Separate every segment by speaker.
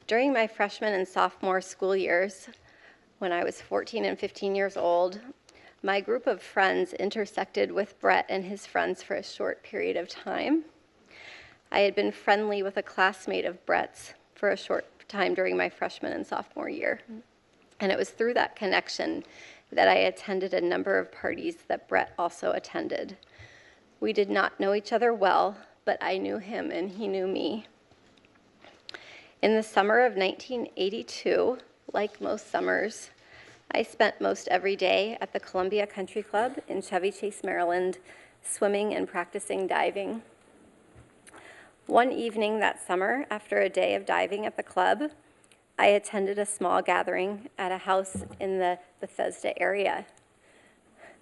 Speaker 1: During my freshman and sophomore school years, when I was 14 and 15 years old, my group of friends intersected with Brett and his friends for a short period of time. I had been friendly with a classmate of Brett's for a short time during my freshman and sophomore year. And it was through that connection that I attended a number of parties that Brett also attended. We did not know each other well, but I knew him and he knew me. In the summer of 1982, like most summers, I spent most every day at the Columbia Country Club in Chevy Chase, Maryland, swimming and practicing diving. One evening that summer, after a day of diving at the club, I attended a small gathering at a house in the Bethesda area.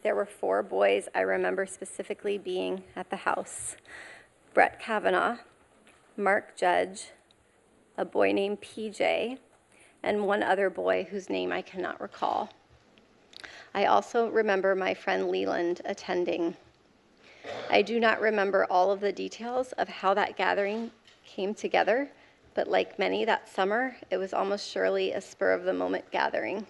Speaker 1: There were 4 boys I remember specifically being at the house: Brett Kavanaugh, Mark Judge, a boy named PJ, and one other boy whose name I cannot recall. I also remember my friend Leland attending. I do not remember all of the details of how that gathering came together, but like many that summer, it was almost surely a spur-of-the-moment gathering.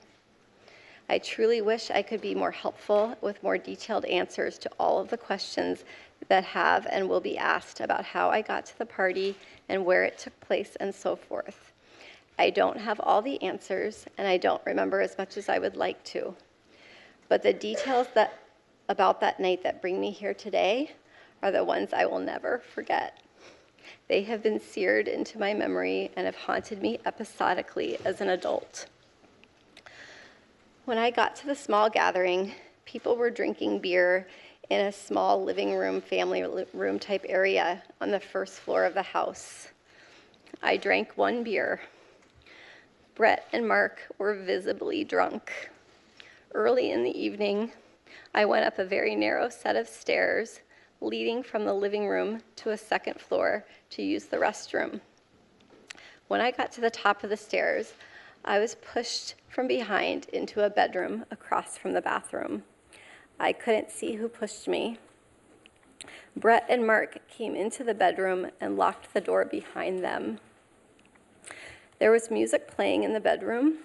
Speaker 1: I truly wish I could be more helpful with more detailed answers to all of the questions that have and will be asked about how I got to the party and where it took place and so forth. I don't have all the answers, and I don't remember as much as I would like to. But the details about that night that bring me here today are the ones I will never forget. They have been seared into my memory and have haunted me episodically as an adult. When I got to the small gathering, people were drinking beer in a small living room, family room type area on the first floor of the house. I drank 1 beer. Brett and Mark were visibly drunk. Early in the evening, I went up a very narrow set of stairs leading from the living room to a second floor to use the restroom. When I got to the top of the stairs, I was pushed from behind into a bedroom across from the bathroom. I couldn't see who pushed me. Brett and Mark came into the bedroom and locked the door behind them. There was music playing in the bedroom.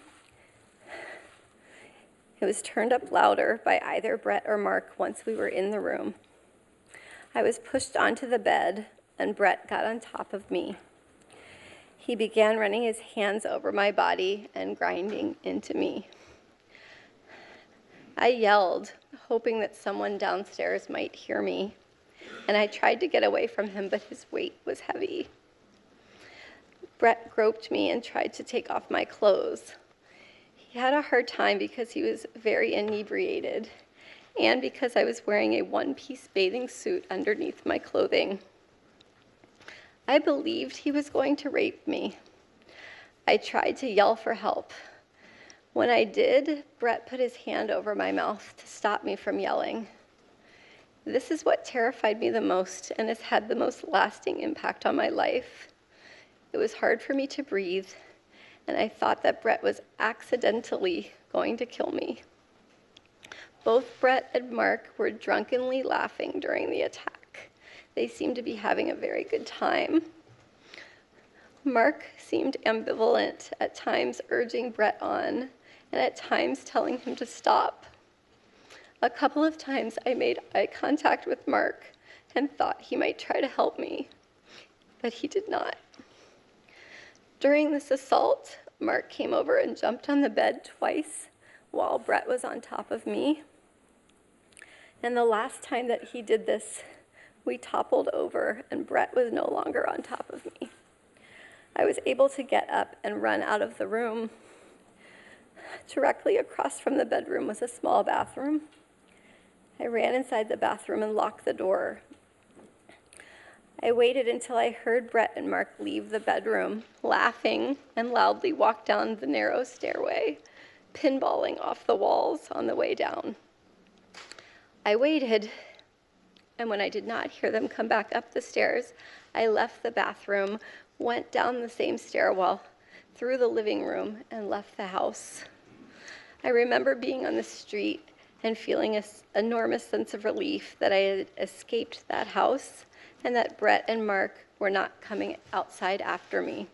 Speaker 1: It was turned up louder by either Brett or Mark once we were in the room. I was pushed onto the bed, and Brett got on top of me. He began running his hands over my body and grinding into me. I yelled, hoping that someone downstairs might hear me, and I tried to get away from him, but his weight was heavy. Brett groped me and tried to take off my clothes. He had a hard time because he was very inebriated, and because I was wearing a 1-piece bathing suit underneath my clothing. I believed he was going to rape me. I tried to yell for help. When I did, Brett put his hand over my mouth to stop me from yelling. This is what terrified me the most and has had the most lasting impact on my life. It was hard for me to breathe, and I thought that Brett was accidentally going to kill me. Both Brett and Mark were drunkenly laughing during the attack. They seemed to be having a very good time. Mark seemed ambivalent, at times urging Brett on, and at times telling him to stop. A couple of times I made eye contact with Mark and thought he might try to help me, but he did not. During this assault, Mark came over and jumped on the bed twice while Brett was on top of me. And the last time that he did this, we toppled over and Brett was no longer on top of me. I was able to get up and run out of the room. Directly across from the bedroom was a small bathroom. I ran inside the bathroom and locked the door. I waited until I heard Brett and Mark leave the bedroom, laughing, and loudly walk down the narrow stairway, pinballing off the walls on the way down. I waited, and when I did not hear them come back up the stairs, I left the bathroom, went down the same stairwell, through the living room, and left the house. I remember being on the street and feeling an enormous sense of relief that I had escaped that house and that Brett and Mark were not coming outside after me.